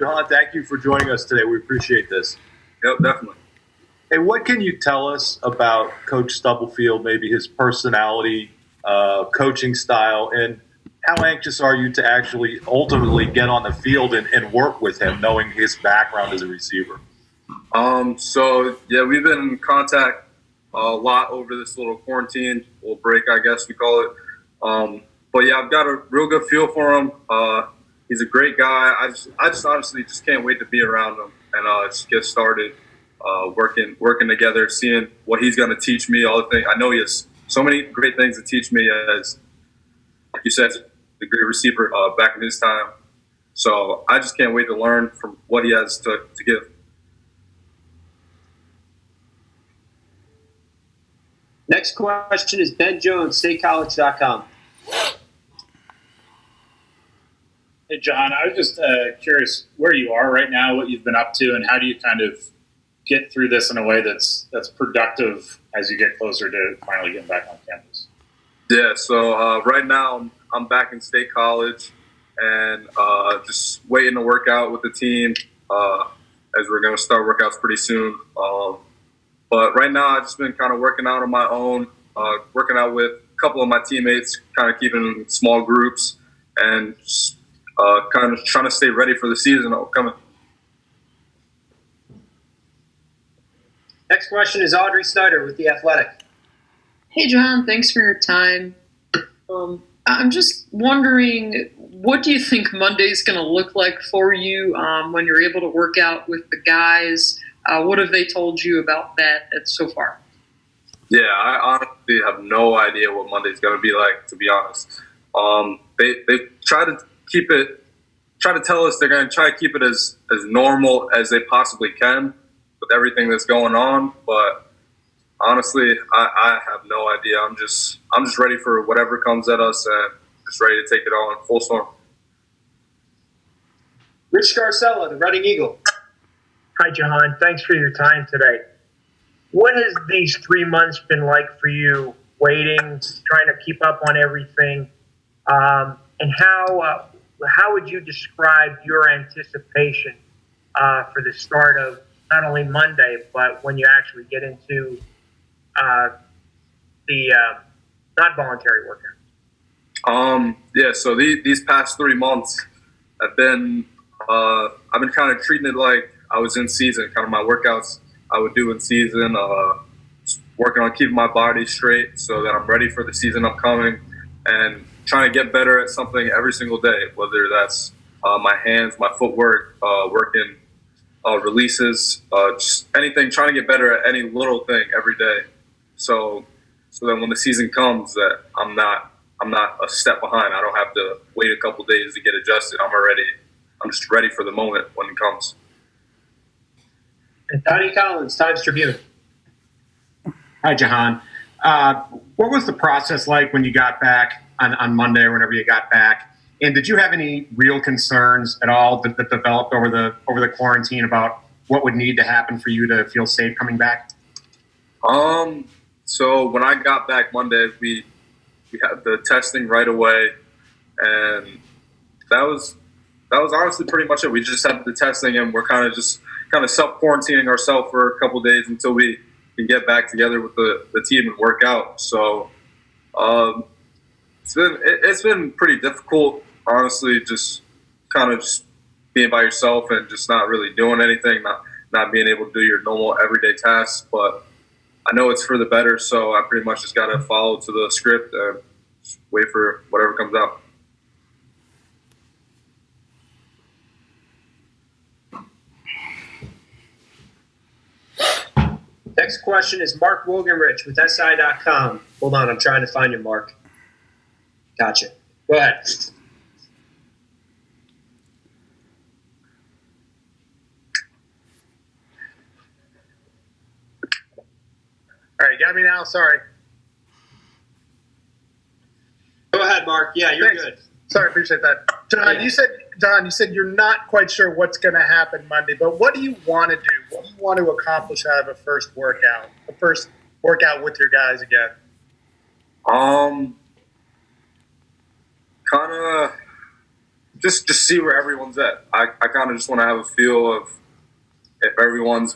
Jahan, thank you for joining us today. We appreciate this. Yep, definitely. Hey, what can you tell us about Coach Stubblefield, maybe his personality, coaching style, and how anxious are you to actually ultimately get on the field and work with him, knowing his background as a receiver? We've been in contact a lot over this little quarantine, little break, I guess we call it. I've got a real good feel for him. He's a great guy. I just honestly just can't wait to be around him and just get started working together, seeing what he's going to teach me, all the things. I know he has so many great things to teach me as, like you said, the great receiver back in his time. So I just can't wait to learn from what he has to give. Next question is Ben Jones, statecollege.com. Hey, John, I was just curious where you are right now, what you've been up to, and how do you kind of get through this in a way that's productive as you get closer to finally getting back on campus? Yeah, so right now I'm back in State College and just waiting to work out with the team as we're going to start workouts pretty soon. But right now I've just been kind of working out on my own, working out with a couple of my teammates, kind of keeping small groups and just kind of trying to stay ready for the season coming. Next question is Audrey Snyder with The Athletic. Hey, John, thanks for your time. I'm just wondering, what do you think Monday's going to look like for you when you're able to work out with the guys? What have they told you about that so far? Yeah, I honestly have no idea what Monday's going to be like, to be honest. They try to tell us they're going to try to keep it as normal as they possibly can with everything that's going on, but honestly, I have no idea. I'm just ready for whatever comes at us and just ready to take it all in full storm. Rich Scarcella, the Reading Eagle. Hi, Jahan. Thanks for your time today. What has these 3 months been like for you, waiting, trying to keep up on everything? And how would you describe your anticipation for the start of not only Monday, but when you actually get into the not voluntary workout? So these past 3 months have been I've been kind of treating it like I was in season. Kind of my workouts I would do in season, working on keeping my body straight so that I'm ready for the season upcoming, and trying to get better at something every single day, whether that's my hands, my footwork, working releases, just anything, trying to get better at any little thing every day. So then when the season comes, that I'm not a step behind. I don't have to wait a couple days to get adjusted. I'm just ready for the moment when it comes. And Donnie Collins, Times Tribune. Hi, Jahan. What was the process like when you got back on Monday or whenever you got back? And did you have any real concerns at all that developed over the quarantine about what would need to happen for you to feel safe coming back? So when I got back Monday, we had the testing right away, and that was honestly pretty much it. We just had the testing, and we're kind of self-quarantining ourselves for a couple of days until we can get back together with the team and work out. So it's been pretty difficult, honestly, just kind of just being by yourself and just not really doing anything, not being able to do your normal everyday tasks. But I know it's for the better, so I pretty much just got to follow to the script and just wait for whatever comes out. Next question is Mark Wogenrich with SI.com. Hold on, I'm trying to find you, Mark. Gotcha. Go ahead. All right, got me now? Sorry. Go ahead, Mark. Yeah, you're Thanks. good. Sorry, appreciate that. John, Yeah. you said you're not quite sure what's going to happen Monday, but what do you want to do? What do you want to accomplish out of a first workout with your guys again? Kind of just see where everyone's at. I kind of just want to have a feel of if everyone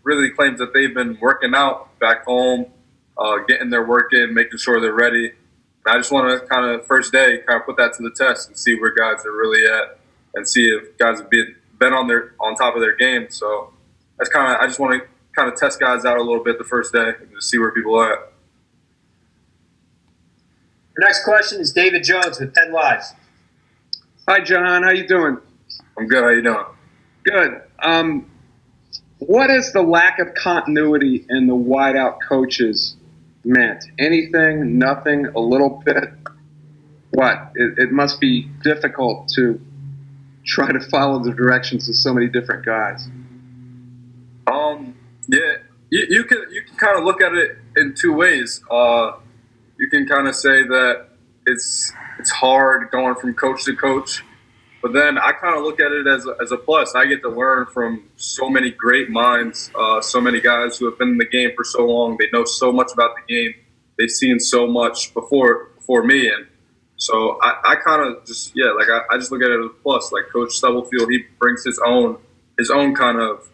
really claims that they've been working out back home, getting their work in, making sure they're ready. And I just want to kind of first day kind of put that to the test and see where guys are really at, and see if guys have been on top of their game. So I just want to kind of test guys out a little bit the first day and just see where people are at. Our next question is David Jones with Penn Live. Hi, Jahan. How you doing? I'm good. How you doing? Good. What has the lack of continuity in the wideout coaches meant? Anything? Nothing? A little bit? What? It must be difficult to try to follow the directions of so many different guys. Yeah. You can kind of look at it in two ways. You can kind of say that it's hard going from coach to coach, but then I kind of look at it as a plus. I get to learn from so many great minds, so many guys who have been in the game for so long. They know so much about the game. They've seen so much before me, and so I kind of just I just look at it as a plus. Like Coach Stubblefield, he brings his own kind of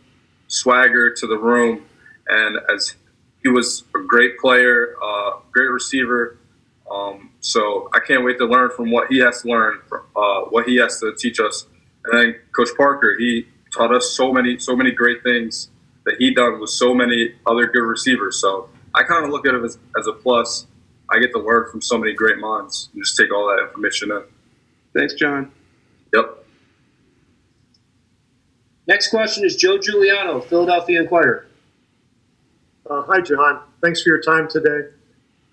swagger to the room, and as he was a great player, great receiver. So I can't wait to learn from what he has to learn, what he has to teach us. And then Coach Parker, he taught us so many great things that he done with so many other good receivers. So I kind of look at it as a plus. I get to learn from so many great minds and just take all that information in. Thanks, John. Yep. Next question is Joe Giuliano, Philadelphia Inquirer. Hi, Jahan. Thanks for your time today.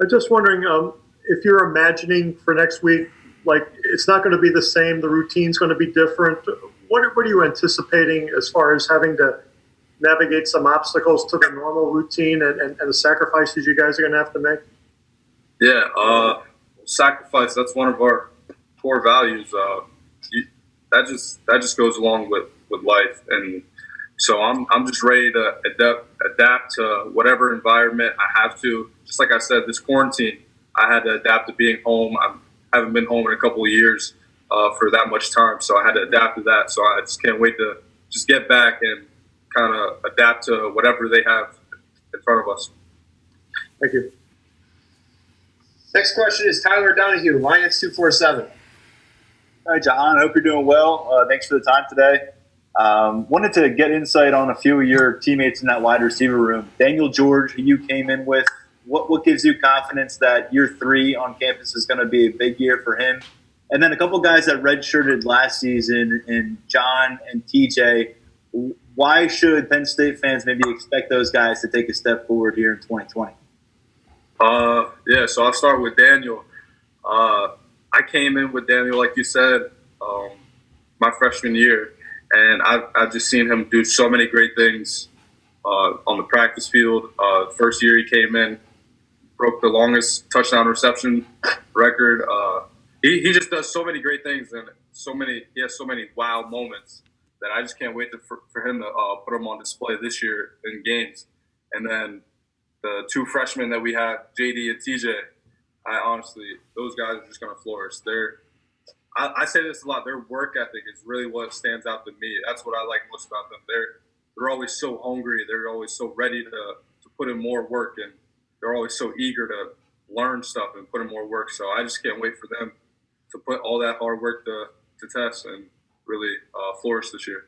I'm just wondering if you're imagining for next week, like it's not going to be the same, the routine's going to be different. What are you anticipating as far as having to navigate some obstacles to the normal routine and the sacrifices you guys are going to have to make? Yeah, sacrifice, that's one of our core values. That just goes along with life, and so I'm just ready to adapt to whatever environment I have to. Just like I said, this quarantine, I had to adapt to being home. I haven't been home in a couple of years for that much time, so I had to adapt to that. So I just can't wait to just get back and kind of adapt to whatever they have in front of us. Thank you. Next question is Tyler Donahue, Lions 247. Hi, Jahan. I hope you're doing well. Thanks for the time today. Wanted to get insight on a few of your teammates in that wide receiver room. Daniel George, who you came in with, what gives you confidence that year 3 on campus is going to be a big year for him? And then a couple guys that redshirted last season, in John and TJ. Why should Penn State fans maybe expect those guys to take a step forward here in 2020? Yeah, so I'll start with Daniel. I came in with Daniel, like you said, my freshman year, and I've just seen him do so many great things on the practice field. First year he came in, broke the longest touchdown reception record. He just does so many great things, and he has so many wow moments that I just can't wait for him to put them on display this year in games. And then the 2 freshmen that we have, JD and TJ, I honestly, those guys are just going to flourish. I say this a lot. Their work ethic is really what stands out to me. That's what I like most about them. They're always so hungry. They're always so ready to put in more work, and they're always so eager to learn stuff and put in more work. So I just can't wait for them to put all that hard work to test and really flourish this year.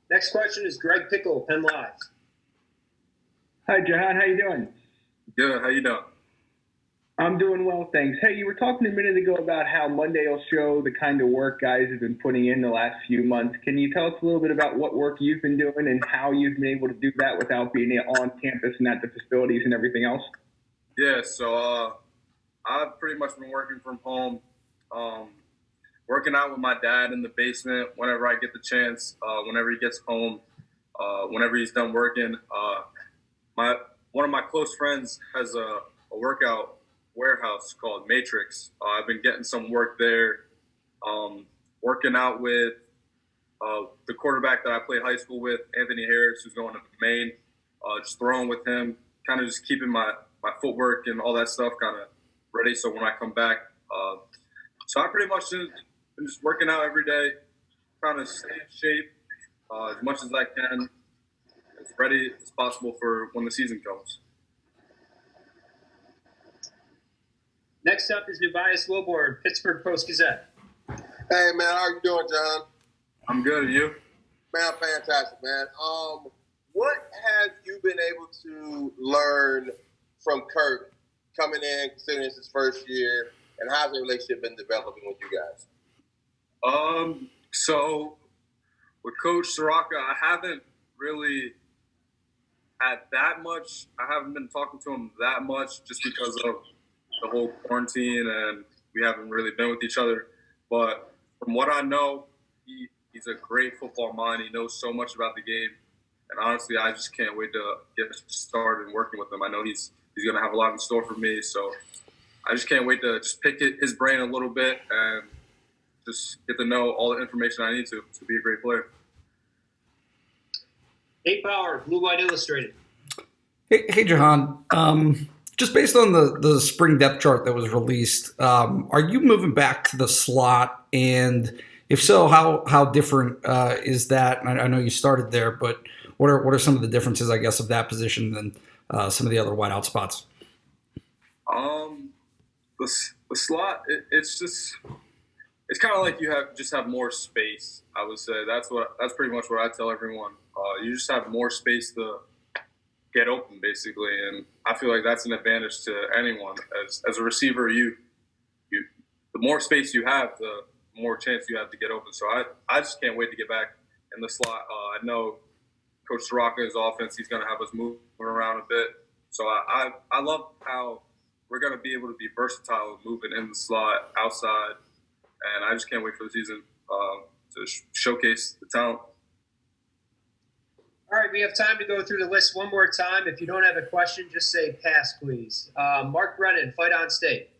Next question is Greg Pickle, Penn Live. Hi, Jahan. How you doing? Good. How you doing? I'm doing well, thanks. Hey, you were talking a minute ago about how Monday will show the kind of work guys have been putting in the last few months. Can you tell us a little bit about what work you've been doing and how you've been able to do that without being on campus and at the facilities and everything else? Yeah, so I've pretty much been working from home, working out with my dad in the basement whenever I get the chance, whenever he gets home, whenever he's done working. One of my close friends has a workout warehouse called Matrix. I've been getting some work there, working out with the quarterback that I played high school with, Anthony Harris, who's going to Maine, just throwing with him, kind of just keeping my footwork and all that stuff kind of ready. So when I come back, so I pretty much been just working out every day, trying to stay in shape as much as I can, as ready as possible for when the season comes. Next up is Nubias Wilborn, Pittsburgh Post-Gazette. Hey, man, how you doing, John? I'm good. And you? Man, fantastic, man. What have you been able to learn from Kirk coming in, considering it's his first year, and how's the relationship been developing with you guys? So with Coach Soraka, I haven't really had that much. I haven't been talking to him that much just because of the whole quarantine, and we haven't really been with each other. But from what I know, he's a great football mind. He knows so much about the game. And honestly, I just can't wait to get started working with him. I know he's going to have a lot in store for me. So I just can't wait to just pick his brain a little bit and just get to know all the information I need to be a great player. Nate Bauer, Blue White Illustrated. Hey, Jahan. Just based on the spring depth chart that was released, are you moving back to the slot? And if so, how different is that? And I know you started there, but what are some of the differences, I guess, of that position than some of the other wideout spots? The slot, it's kind of like you have more space. I would say that's pretty much what I tell everyone. You just have more space to get open, basically, and I feel like that's an advantage to anyone. As a receiver, the more space you have, the more chance you have to get open. So I just can't wait to get back in the slot. I know Coach Soraka's offense, he's going to have us moving around a bit. So I love how we're going to be able to be versatile moving in the slot, outside, and I just can't wait for the season to showcase the talent. All right, we have time to go through the list one more time. If you don't have a question, just say pass, please. Mark Brennan, Fight On State.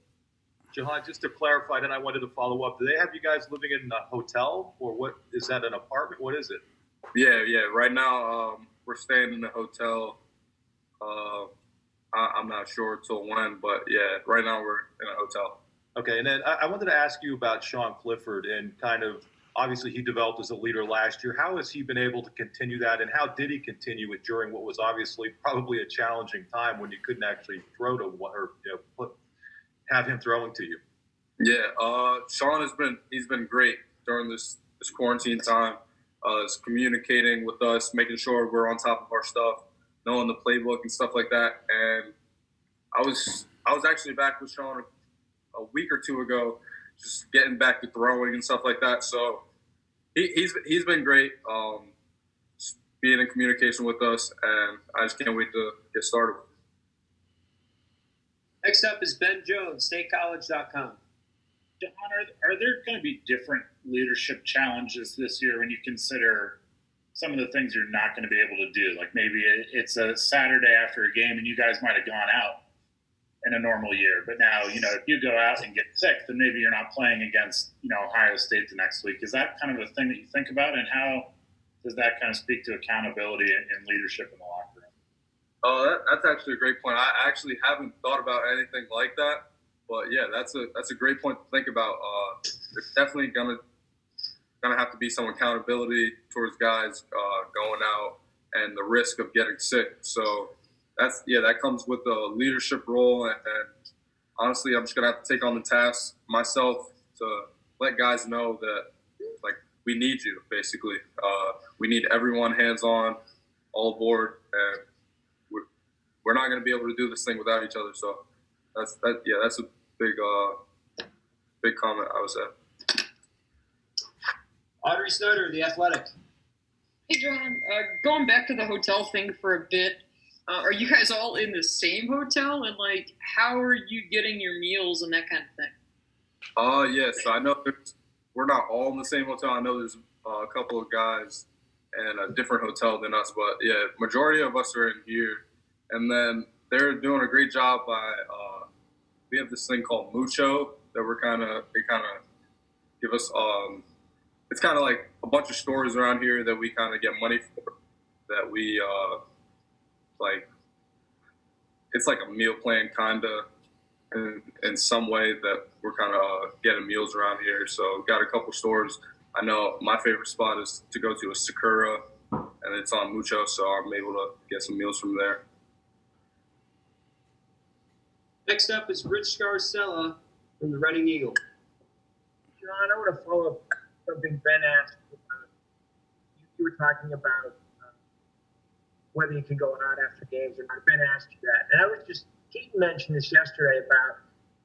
Jahan, just to clarify, then I wanted to follow up. Do they have you guys living in a hotel, or what? Is that an apartment? What is it? Yeah. Right now, we're staying in a hotel. I'm not sure till when, but yeah, right now we're in a hotel. Okay, and then I wanted to ask you about Sean Clifford and kind of, obviously he developed as a leader last year. How has he been able to continue that, and how did he continue it during what was obviously probably a challenging time when you couldn't actually throw to one, or have him throwing to you? Yeah, Sean he's been great during this quarantine time. Is communicating with us, making sure we're on top of our stuff, knowing the playbook and stuff like that. And I was actually back with Sean a week or two ago, just getting back to throwing and stuff like that. So he's been great, just being in communication with us, and I just can't wait to get started. Next up is Ben Jones, statecollege.com. Jahan, are there going to be different leadership challenges this year when you consider some of the things you're not going to be able to do? Like maybe it's a Saturday after a game and you guys might have gone out in a normal year, but now, if you go out and get sick, then maybe you're not playing against, Ohio State the next week. Is that kind of a thing that you think about, and how does that kind of speak to accountability and leadership in the locker room? Oh, that's actually a great point. I actually haven't thought about anything like that. But yeah, that's a great point to think about. There's definitely gonna have to be some accountability towards guys going out and the risk of getting sick. So that comes with the leadership role. And honestly, I'm just gonna have to take on the task myself to let guys know that we need you. Basically, we need everyone hands on, all aboard, and we're not gonna be able to do this thing without each other. So. That's a big comment, I would say. Audrey Snyder, The Athletic. Hey, John, going back to the hotel thing for a bit, are you guys all in the same hotel? And, how are you getting your meals and that kind of thing? Yes. I know we're not all in the same hotel. I know there's a couple of guys in a different hotel than us. But, yeah, majority of us are in here. And then they're doing a great job by we have this thing called Mucho that they kind of give us. It's kind of like a bunch of stores around here that we kind of get money for. That we it's like a meal plan kind of in some way that we're kind of getting meals around here. So got a couple stores. I know my favorite spot is to go to a Sakura, and it's on Mucho, so I'm able to get some meals from there. Next up is Rich Scarcella from the Reading Eagle. John, I want to follow up something Ben asked. You were talking about whether you can go out after games or not. Ben asked you that. And I was just, Keaton mentioned this yesterday about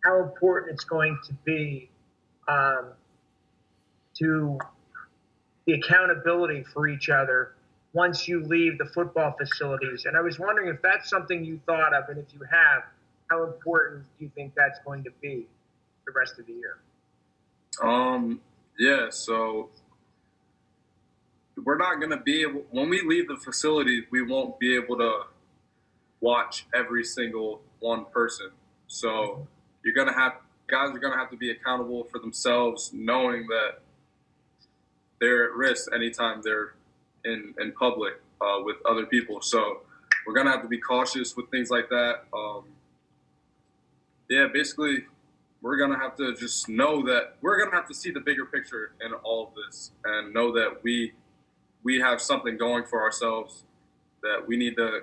how important it's going to be to the accountability for each other once you leave the football facilities. And I was wondering if that's something you thought of, and if you have, how important do you think that's going to be the rest of the year? Yeah, so we're not going to be able, when we leave the facility, we won't be able to watch every single one person. So guys are going to have to be accountable for themselves, knowing that they're at risk anytime they're in public with other people. So we're going to have to be cautious with things like that. Basically, we're going to have to just know that we're going to have to see the bigger picture in all of this and know that we have something going for ourselves that we need to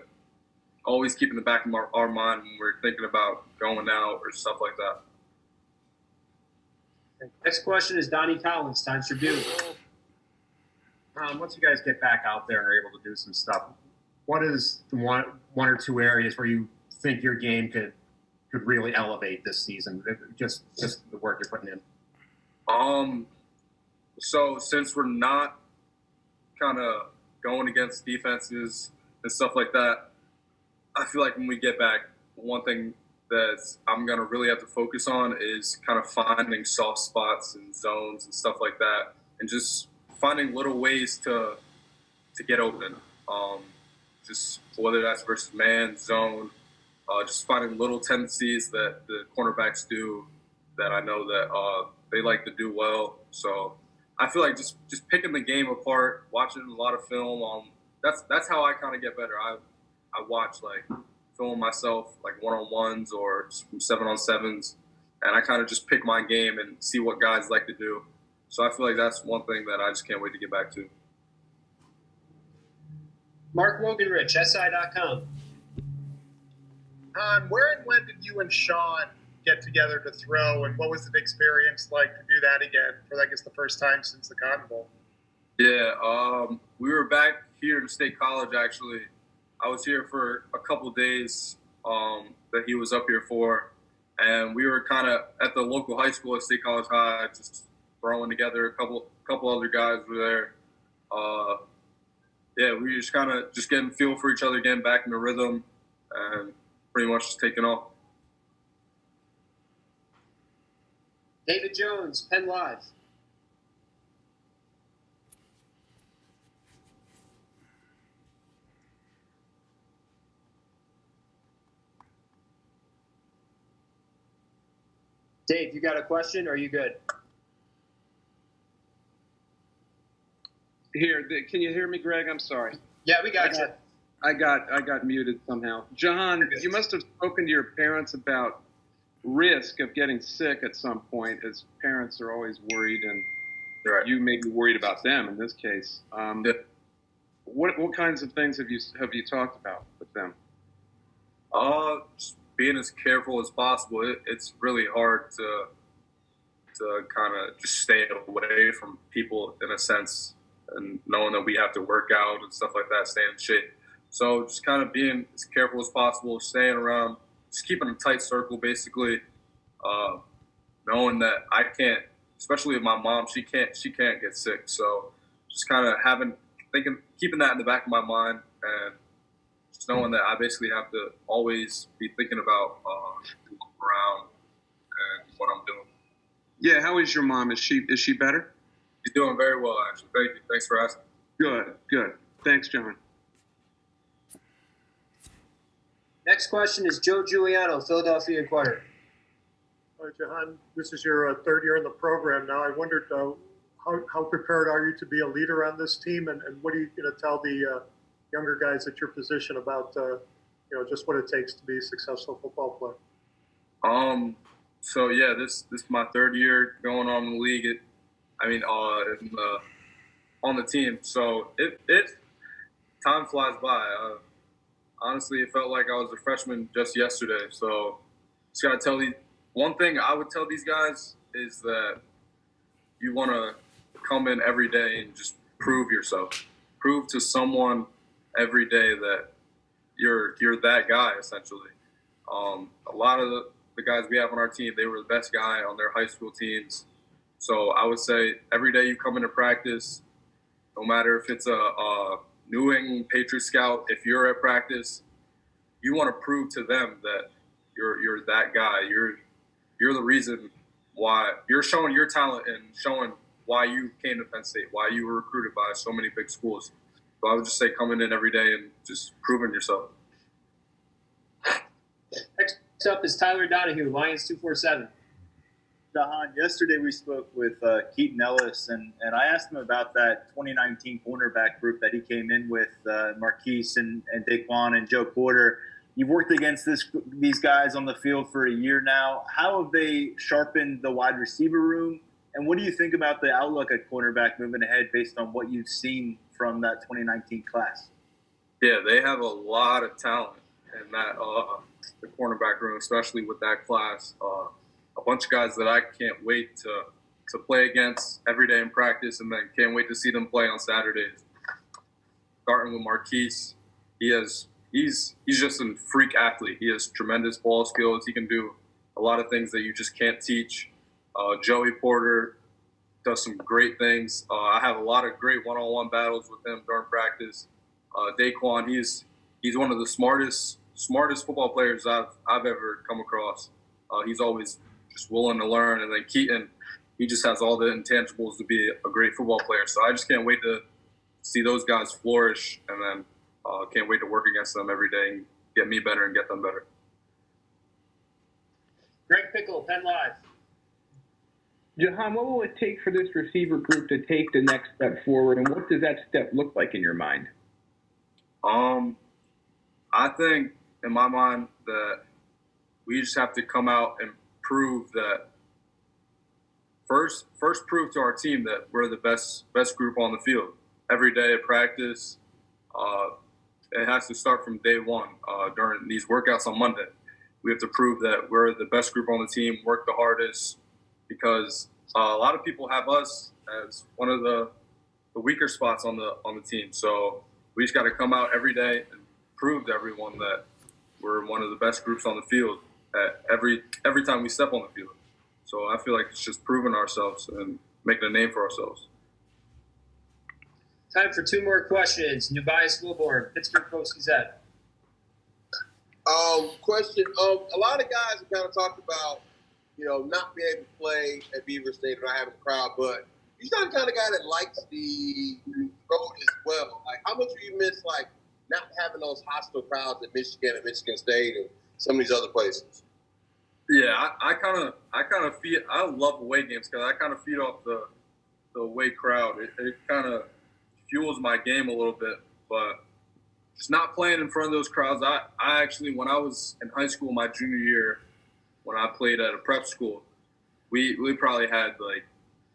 always keep in the back of our mind when we're thinking about going out or stuff like that. Next question is Donnie Collins, Times Tribune. Once you guys get back out there and are able to do some stuff, what is the one or two areas where you think your game could really elevate this season? Just the work you're putting in. So since we're not kind of going against defenses and stuff like that, I feel like when we get back, one thing that I'm going to really have to focus on is kind of finding soft spots and zones and stuff like that, and just finding little ways to get open. Just whether that's versus man, zone, just finding little tendencies that the cornerbacks do that I know that they like to do well. So I feel like just picking the game apart, watching a lot of film. That's how I kind of get better. I watch like film myself, like 1-on-1s or 7-on-7s, and I kind of just pick my game and see what guys like to do. So I feel like that's one thing that I just can't wait to get back to. Mark Wogenrich, SI.com. Where and when did you and Sean get together to throw, and what was the experience like to do that again for, I guess, the first time since the Cotton Bowl? Yeah, we were back here in State College, actually. I was here for a couple of days that he was up here for, and we were kind of at the local high school at State College High, just throwing together. A couple other guys were there. We were just kind of just getting feel for each other, getting back in the rhythm, and pretty much just taking off. David Jones, Penn Live. Dave, you got a question, or are you good? Here, can you hear me, Greg? I'm sorry. Yeah, we got you. I got muted somehow. Jahan, you must have spoken to your parents about risk of getting sick at some point, as parents are always worried, and right. You may be worried about them in this case. What kinds of things have you talked about with them? Just being as careful as possible. It's really hard to kind of just stay away from people in a sense, and knowing that we have to work out and stuff like that, staying in shape. So just kind of being as careful as possible, staying around, just keeping a tight circle, basically. Knowing that I can't, especially with my mom, she can't get sick. So just kind of keeping that in the back of my mind, and just knowing that I basically have to always be thinking about around and what I'm doing. Yeah, how is your mom? Is she better? She's doing very well, actually. Thank you. Thanks for asking. Good. Thanks, John. Next question is Joe Giuliano, Philadelphia Inquirer. Jahan, this is your third year in the program now. I wondered how prepared are you to be a leader on this team, and what are you going to tell the younger guys at your position about just what it takes to be a successful football player? So yeah, this is my third year going on in the league. On the team. So it time flies by. Honestly, it felt like I was a freshman just yesterday. So just gotta tell you, one thing I would tell these guys is that you want to come in every day and just prove yourself. Prove to someone every day that you're that guy, essentially. A lot of the guys we have on our team, they were the best guy on their high school teams. So I would say every day you come into practice, no matter if it's a New England Patriot scout, if you're at practice, you want to prove to them that you're that guy. You're the reason why you're showing your talent and showing why you came to Penn State, why you were recruited by so many big schools. So I would just say coming in every day and just proving yourself. Next up is Tyler Donahue, Lions 247. Jahan, yesterday we spoke with Keaton Ellis, and I asked him about that 2019 cornerback group that he came in with, Marquise and Daquan and Joe Porter. You've worked against these guys on the field for a year now. How have they sharpened the wide receiver room? And what do you think about the outlook at cornerback moving ahead based on what you've seen from that 2019 class? Yeah, they have a lot of talent in that the cornerback room, especially with that class. A bunch of guys that I can't wait to play against every day in practice, and then can't wait to see them play on Saturdays. Starting with Marquise, he's just a freak athlete. He has tremendous ball skills. He can do a lot of things that you just can't teach. Joey Porter does some great things. I have a lot of great one-on-one battles with him during practice. Daquan, he's one of the smartest football players I've ever come across. He's always just willing to learn. And then Keaton, he just has all the intangibles to be a great football player. So I just can't wait to see those guys flourish, and then can't wait to work against them every day and get me better and get them better. Greg Pickle, Penn Live. Jahan, what will it take for this receiver group to take the next step forward, and what does that step look like in your mind? I think, in my mind, that we just have to come out and prove that first prove to our team that we're the best group on the field. Every day at practice, it has to start from day one. During these workouts on Monday, we have to prove that we're the best group on the team, work the hardest, because a lot of people have us as one of the weaker spots on the team. So we just got to come out every day and prove to everyone that we're one of the best groups on the field at every time we step on the field. So I feel like it's just proving ourselves and making a name for ourselves. Time for two more questions. Nubias Wilborn, Pittsburgh Post-Gazette. Question. A lot of guys have kind of talked about, not being able to play at Beaver State or not having a crowd, but you're not the kind of guy that likes the road as well. Like, how much do you miss, like, not having those hostile crowds at Michigan and Michigan State and some of these other places? Yeah, I kind of feed. I love away games because I kind of feed off the away crowd. It kind of fuels my game a little bit, but just not playing in front of those crowds. I actually, when I was in high school, my junior year, when I played at a prep school, we probably had like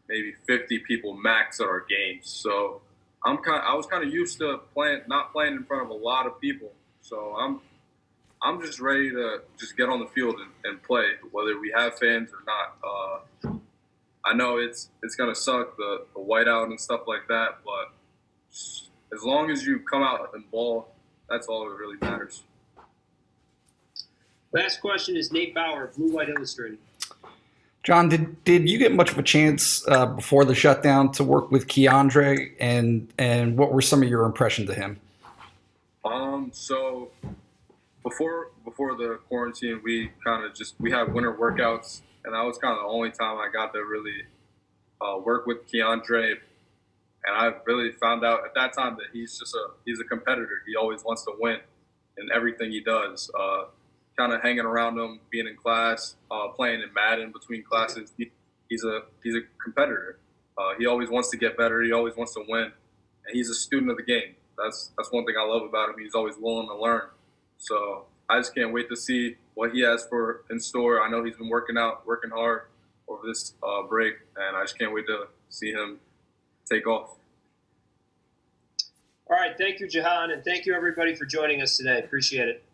maybe 50 people max at our games. So I was kind of used to not playing in front of a lot of people. So I'm just ready to just get on the field and play, whether we have fans or not. I know it's gonna suck, the whiteout and stuff like that, but as long as you come out and ball, that's all that really matters. Last question is Nate Bauer, Blue White Illustrated. John, did you get much of a chance before the shutdown to work with Keandre, and what were some of your impressions of him? So before the quarantine, we had winter workouts, and that was kind of the only time I got to really work with Keandre. And I really found out at that time that he's a competitor. He always wants to win in everything he does. Kind of hanging around him, being in class, playing in Madden between classes. He's a competitor. He always wants to get better. He always wants to win, and he's a student of the game. That's one thing I love about him. He's always willing to learn. So I just can't wait to see what he has in store. I know he's been working hard over this break, and I just can't wait to see him take off. All right. Thank you, Jahan, and thank you, everybody, for joining us today. Appreciate it.